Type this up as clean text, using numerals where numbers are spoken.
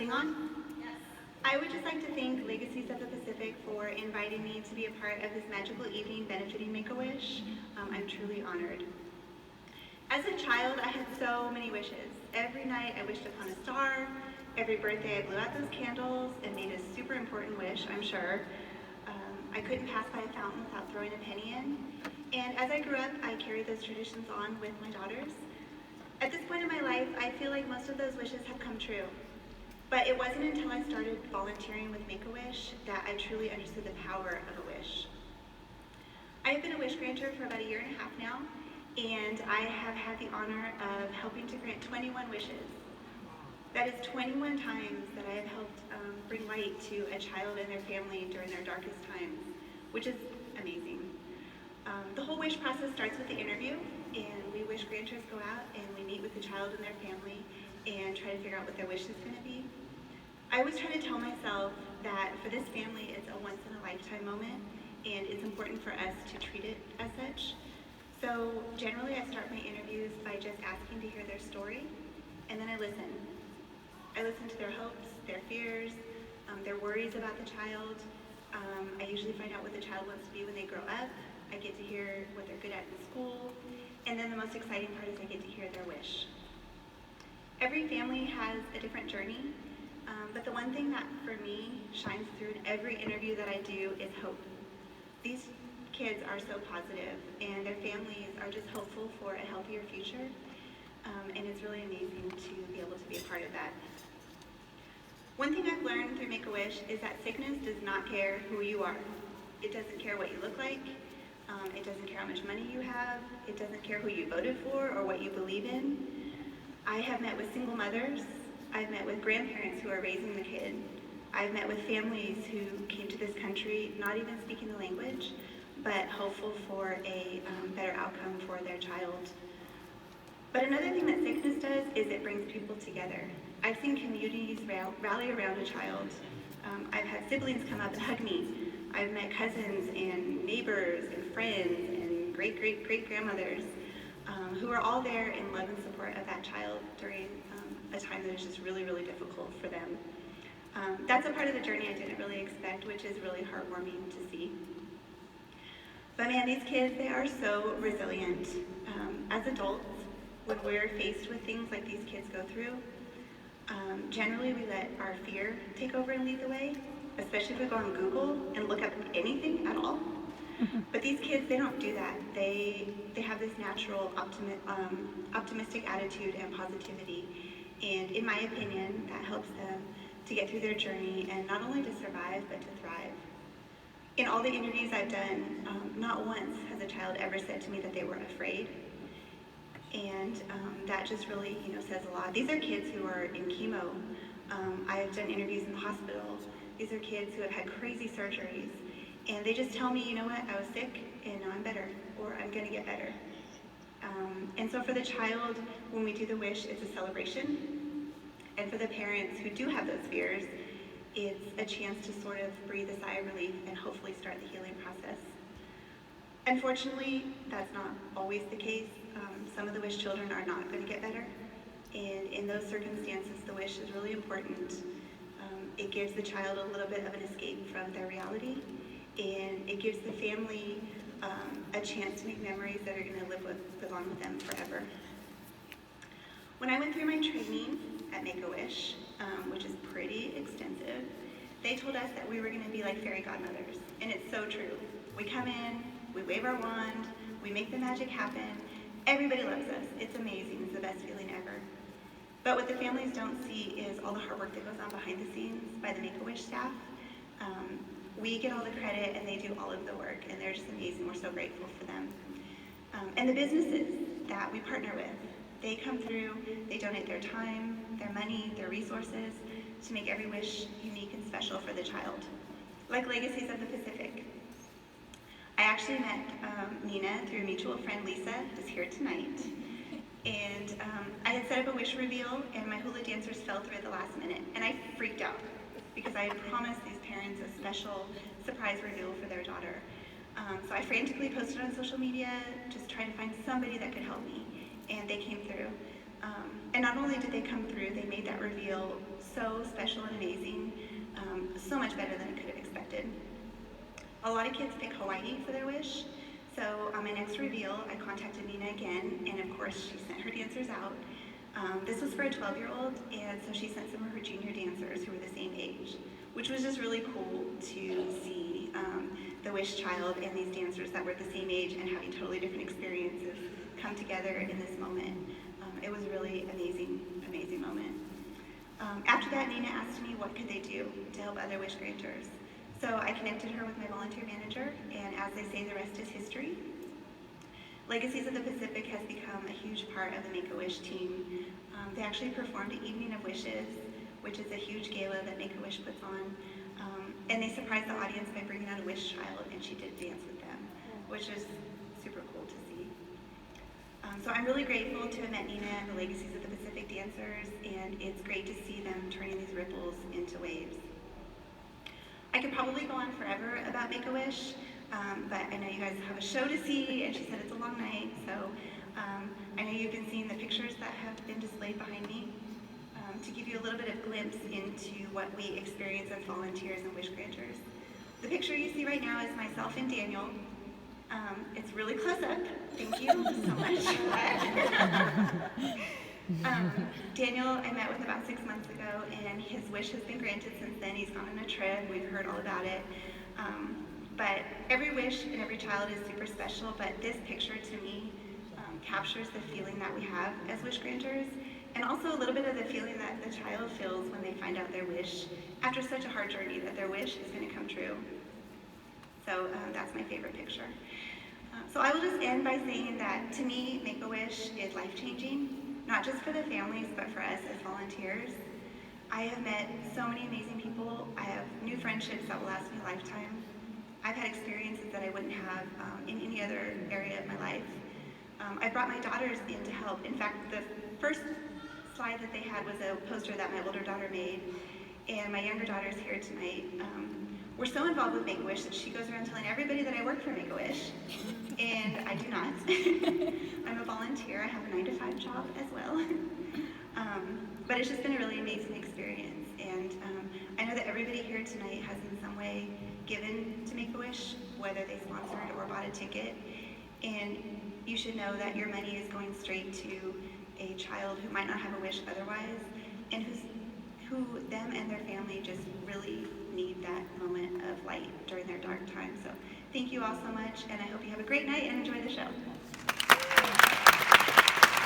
recording on? Yes. I would just like to thank Legacies of the Pacific for inviting me to be a part of this magical evening benefiting Make-A-Wish. I'm truly honored. As a child, I had so many wishes. Every night I wished upon a star. Every birthday I blew out those candles and made a super important wish, I'm sure. I couldn't pass by a fountain without throwing a penny in. And as I grew up, I carried those traditions on with my daughters. At this point in my life, I feel like most of those wishes have come true. But it wasn't until I started volunteering with Make-A-Wish that I truly understood the power of a wish. I have been a wish granter for about 1.5 years now, and I have had the honor of helping to grant 21 wishes. That is 21 times that I have helped bring light to a child and their family during their darkest times, which is amazing. The whole wish process starts with the interview, and we wish granters go out and we meet with the child and their family and try to figure out what their wish is going to be. I always try to tell myself that for this family it's a once-in-a-lifetime moment, and it's important for us to treat it as such. So generally I start my interviews by just asking to hear their story, and then I listen. I listen to their hopes, their fears, their worries about the child. I usually find out what the child wants to be when they grow up. I get to hear what they're good at in school, and then the most exciting part is I get to hear their wish. Every family has a different journey, but the one thing that for me shines through in every interview that I do is hope. These kids are so positive, and their families are just hopeful for a healthier future, and it's really amazing to be able to be a part of that. One thing I've learned through Make-A-Wish is that sickness does not care who you are. It doesn't care what you look like. It doesn't care how much money you have. It doesn't care who you voted for or what you believe in. I have met with single mothers. I've met with grandparents who are raising the kid. I've met with families who came to this country not even speaking the language, but hopeful for a better outcome for their child. But another thing that sickness does is it brings people together. I've seen communities rally around a child. I've had siblings come up and hug me. I've met cousins and neighbors and friends and great-great-great-grandmothers who are all there in love and support of that child during a time that is just really, really difficult for them. That's a part of the journey I didn't really expect, which is really heartwarming to see. But man, these kids, they are so resilient. As adults, when we're faced with things like these kids go through, generally we let our fear take over and lead the way, especially if we go on Google and look up anything at all. But these kids, they don't do that. They have this natural optimistic attitude and positivity. And in my opinion, that helps them to get through their journey and not only to survive, but to thrive. In all the interviews I've done, not once has a child ever said to me that they were afraid. And that just really, says a lot. These are kids who are in chemo. I've done interviews in the hospital. These are kids who have had crazy surgeries. And they just tell me, you know what, I was sick and now I'm better, or I'm gonna get better. And so for the child, when we do the wish, it's a celebration. And for the parents who do have those fears, it's a chance to sort of breathe a sigh of relief and hopefully start the healing process. Unfortunately, that's not always the case. Some of the wish children are not going to get better. And in those circumstances, the wish is really important. It gives the child a little bit of an escape from their reality, and it gives the family a chance to make memories that are going to live on with them forever. When I went through my training at Make-A-Wish, which is pretty extensive, they told us that we were going to be like fairy godmothers, and it's so true. We come in, we wave our wand, we make the magic happen. Everybody loves us. It's amazing. It's the best feeling ever. But what the families don't see is all the hard work that goes on behind the scenes by the Make-A-Wish staff. We get all the credit and they do all of the work, and they're just amazing. We're so grateful for them. And the businesses that we partner with, they come through, they donate their time, their money, their resources to make every wish unique and special for the child. Like Legacies of the Pacific. I actually met Nina through a mutual friend, Lisa, who's here tonight. And I had set up a wish reveal, and my hula dancers fell through at the last minute. And I freaked out because I had promised these parents a special surprise reveal for their daughter. So I frantically posted on social media, just trying to find somebody that could help me. And they came through. And not only did they come through, they made that reveal so special and amazing, so much better than I could have expected. A lot of kids pick Hawaii for their wish, so on my next reveal, I contacted Nina again, and of course she sent her dancers out. This was for a 12-year-old, and so she sent some of her junior dancers who were the same age, which was just really cool to see the wish child and these dancers that were the same age and having totally different experiences come together in this moment. It was really amazing, amazing moment. After that, Nina asked me what could they do to help other wish granters. So I connected her with my volunteer manager, and as they say, the rest is history. Legacies of the Pacific has become a huge part of the Make-A-Wish team. They actually performed an Evening of Wishes, which is a huge gala that Make-A-Wish puts on. And they surprised the audience by bringing out a wish child, and she did dance with them, which is super cool to see. So I'm really grateful to have met Nina and the Legacies of the Pacific dancers, and it's great to see them turning these ripples into waves. I could probably go on forever about Make-A-Wish, but I know you guys have a show to see, and she said it's a long night, so I know you've been seeing the pictures that have been displayed behind me to give you a little bit of glimpse into what we experience as volunteers and wish granters. The picture you see right now is myself and Daniel. It's really close up. Thank you so much for that. Daniel I met with about 6 months ago, and his wish has been granted since then. He's gone on a trip. We've heard all about it. But every wish and every child is super special, but this picture to me captures the feeling that we have as wish granters, and also a little bit of the feeling that the child feels when they find out their wish after such a hard journey, that their wish is going to come true. So that's my favorite picture. So I will just end by saying that to me, Make-A-Wish is life-changing, not just for the families, but for us as volunteers. I have met so many amazing people. I have new friendships that will last me a lifetime. I've had experiences that I wouldn't have in any other area of my life. I brought my daughters in to help. In fact, the first slide that they had was a poster that my older daughter made, and my younger daughter's here tonight. We're so involved with Make-A-Wish that she goes around telling everybody that I work for Make-A-Wish, and I do not. I'm a volunteer. I have a 9-to-5 job as well. But it's just been a really amazing experience, and I know that everybody here tonight has in some way given to Make-A-Wish, whether they sponsored or bought a ticket, and you should know that your money is going straight to a child who might not have a wish otherwise, and who them and their family just really need that moment of light during their dark time. So thank you all so much, and I hope you have a great night and enjoy the show.